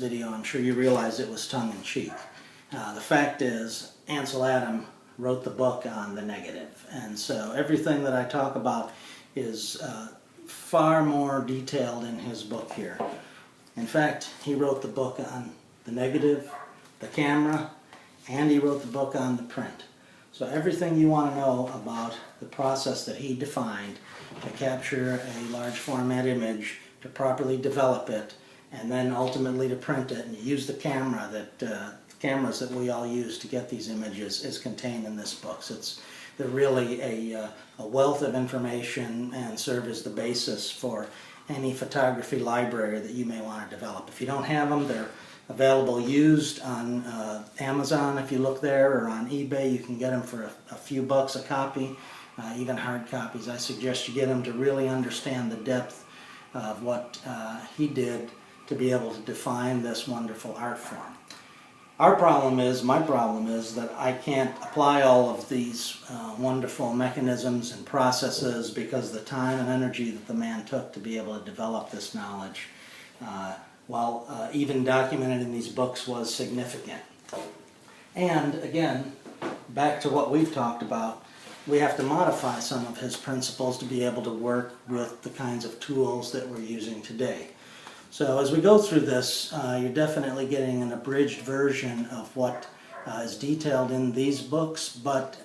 video, I'm sure you realize it was tongue-in-cheek. The fact is, Ansel wrote the book on the negative, and so everything that I talk about is far more detailed in his book here. In fact, he wrote the book on the negative, the camera, and he wrote the book on the print. So everything you want to know about the process that he defined to capture a large format image, to properly develop it, and then ultimately to print it and use the camera cameras that we all use to get these images is contained in this book. So they're really a wealth of information and serve as the basis for any photography library that you may want to develop. If you don't have them, they're available used on Amazon if you look there, or on eBay. You can get them for a few bucks a copy, even hard copies. I suggest you get them to really understand the depth of what he did to be able to define this wonderful art form. My problem is that I can't apply all of these wonderful mechanisms and processes because the time and energy that the man took to be able to develop this knowledge, while even documented in these books, was significant. And again, back to what we've talked about, we have to modify some of his principles to be able to work with the kinds of tools that we're using today. So as we go through this, you're definitely getting an abridged version of what is detailed in these books, but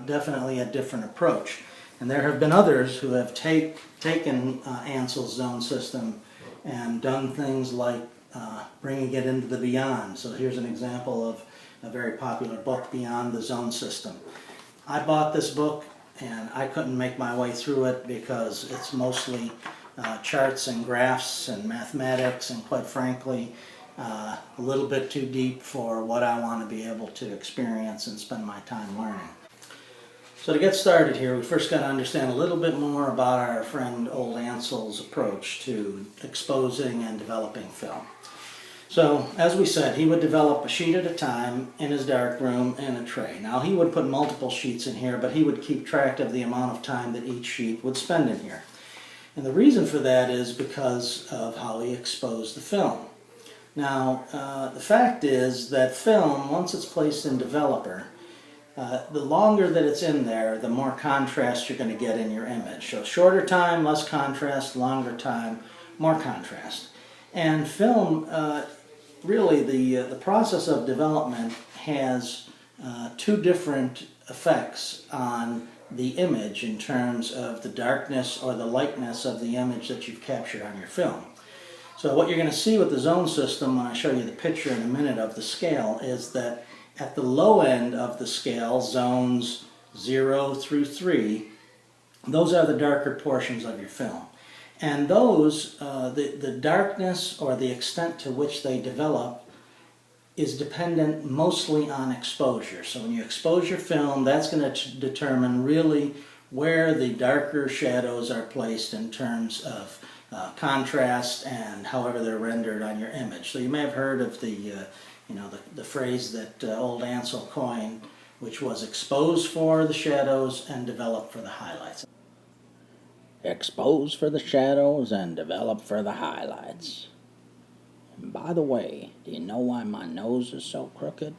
definitely a different approach. And there have been others who have taken Ansel's zone system and done things like bringing it into the beyond. So here's an example of a very popular book, Beyond the Zone System. I bought this book and I couldn't make my way through it because it's mostly charts and graphs and mathematics, and quite frankly a little bit too deep for what I want to be able to experience and spend my time learning. So to get started here, we first got to understand a little bit more about our friend old Ansel's approach to exposing and developing film. So as we said, he would develop a sheet at a time in his darkroom in a tray. Now he would put multiple sheets in here, but he would keep track of the amount of time that each sheet would spend in here. And the reason for that is because of how he exposed the film. Now, the fact is that film, once it's placed in developer, the longer that it's in there, the more contrast you're going to get in your image. So shorter time, less contrast; longer time, more contrast. And film, really the process of development has two different effects on the image in terms of the darkness or the lightness of the image that you've captured on your film. So what you're going to see with the zone system, when I show you the picture in a minute of the scale, is that at the low end of the scale, zones 0 through 3, those are the darker portions of your film. And those, the darkness or the extent to which they develop is dependent mostly on exposure. So when you expose your film, that's going to determine really where the darker shadows are placed in terms of contrast and however they're rendered on your image. So you may have heard of the phrase that old Ansel coined, which was expose for the shadows and develop for the highlights. Expose for the shadows and develop for the highlights. And by the way, do you know why my nose is so crooked?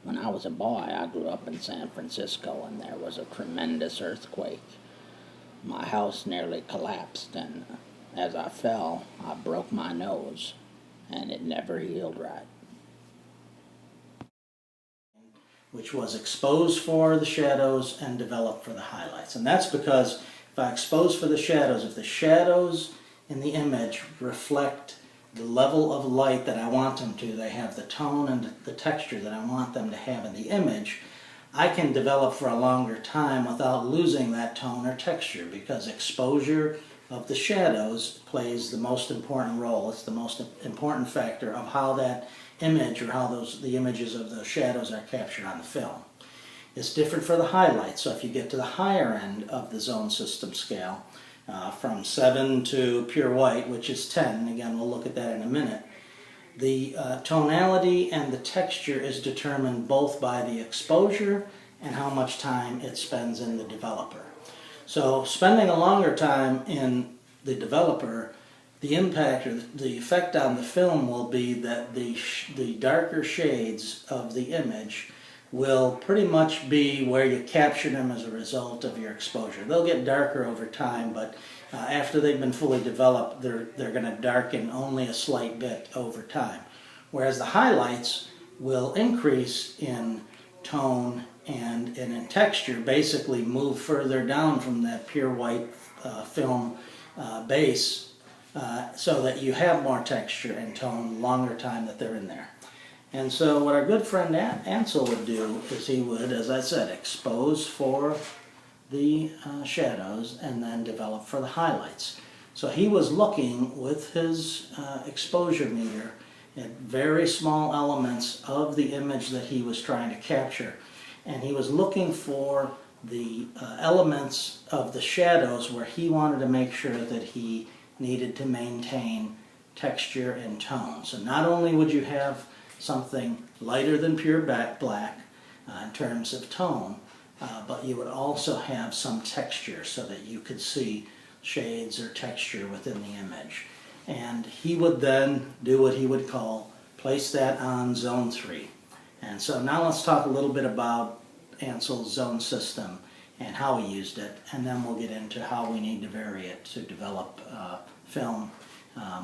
When I was a boy, I grew up in San Francisco and there was a tremendous earthquake. My house nearly collapsed, and as I fell, I broke my nose, and it never healed right. Which was expose for the shadows and develop for the highlights. And that's because if I expose for the shadows, if the shadows in the image reflect the level of light that I want them to, they have the tone and the texture that I want them to have in the image, I can develop for a longer time without losing that tone or texture, because exposure of the shadows plays the most important role. It's the most important factor of how that image, or how the images of the shadows are captured on the film. It's different for the highlights. So if you get to the higher end of the zone system scale, from 7 to pure white, which is 10, and again we'll look at that in a minute, the tonality and the texture is determined both by the exposure and how much time it spends in the developer. So spending a longer time in the developer the impact or the effect on the film will be that the darker shades of the image will pretty much be where you captured them as a result of your exposure. They'll get darker over time, but after they've been fully developed, they're going to darken only a slight bit over time. Whereas the highlights will increase in tone and in texture, basically move further down from that pure white film base, so that you have more texture and tone longer time that they're in there. And so what our good friend Ansel would do is he would, as I said, expose for the shadows and then develop for the highlights. So he was looking with his exposure meter at very small elements of the image that he was trying to capture. And he was looking for the elements of the shadows where he wanted to make sure that he needed to maintain texture and tone. So not only would you have something lighter than pure black in terms of tone, but you would also have some texture so that you could see shades or texture within the image. And he would then do what he would call place that on zone 3. And so now let's talk a little bit about Ansel's zone system and how he used it, and then we'll get into how we need to vary it to develop film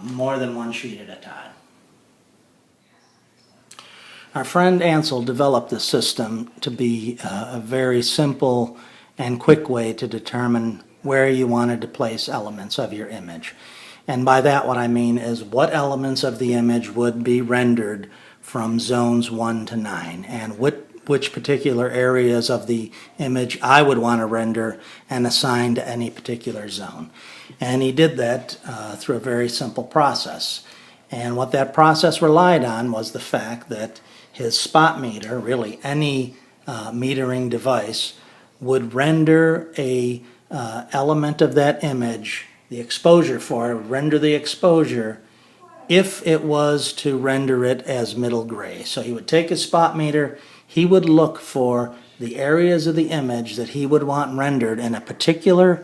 more than one sheet at a time. Our friend Ansel developed this system to be a very simple and quick way to determine where you wanted to place elements of your image. And by that what I mean is what elements of the image would be rendered from zones 1 to 9, and which particular areas of the image I would want to render and assign to any particular zone. And he did that through a very simple process. And what that process relied on was the fact that his spot meter, really any metering device, would render a element of that image, the exposure for it, render the exposure if it was to render it as middle gray. So he would take his spot meter, he would look for the areas of the image that he would want rendered in a particular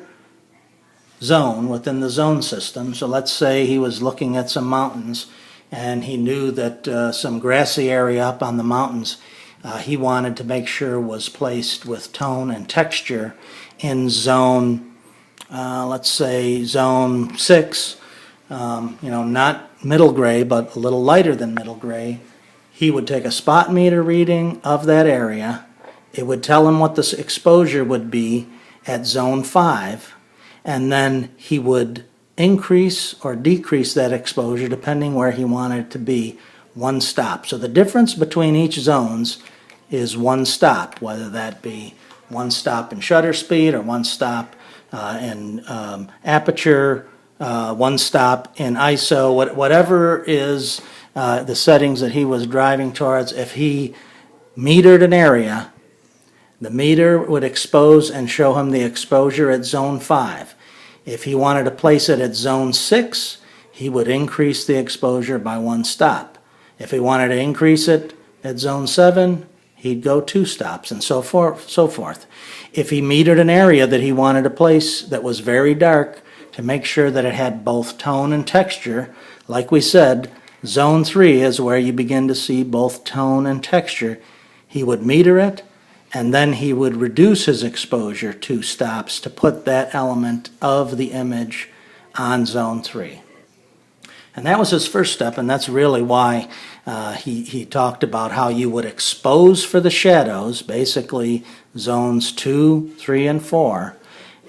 zone within the zone system. So let's say he was looking at some mountains and he knew that some grassy area up on the mountains he wanted to make sure was placed with tone and texture in zone, let's say zone 6, not middle gray but a little lighter than middle gray. He would take a spot meter reading of that area. It would tell him what the exposure would be at zone 5, and then he would increase or decrease that exposure depending where he wanted it to be, one stop. So the difference between each zones is one stop, whether that be one stop in shutter speed or one stop in aperture, one stop in ISO, whatever is the settings that he was driving towards. If he metered an area, the meter would expose and show him the exposure at zone 5. If he wanted to place it at zone 6, he would increase the exposure by one stop. If he wanted to increase it at zone 7, he'd go 2 stops, and so forth. If he metered an area that he wanted to place that was very dark to make sure that it had both tone and texture, like we said, zone 3 is where you begin to see both tone and texture, he would meter it, and then he would reduce his exposure 2 stops to put that element of the image on zone 3. And that was his first step, and that's really why he talked about how you would expose for the shadows, basically zones 2, 3, and 4,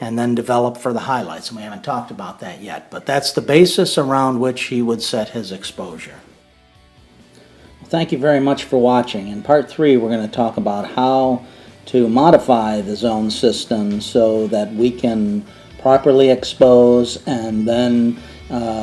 and then develop for the highlights. And we haven't talked about that yet, but that's the basis around which he would set his exposure. Thank you very much for watching. In part 3, we're going to talk about how to modify the zone system so that we can properly expose and then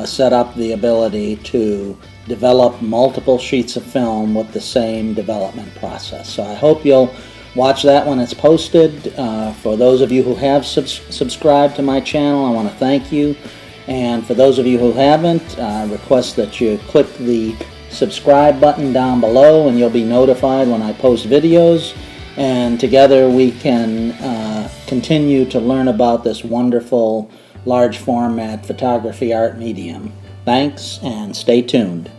set up the ability to develop multiple sheets of film with the same development process. So I hope you'll watch that when it's posted. For those of you who have subscribed to my channel, I want to thank you. And for those of you who haven't, I request that you click the subscribe button down below and you'll be notified when I post videos. And together we can continue to learn about this wonderful large format photography art medium. Thanks, and stay tuned.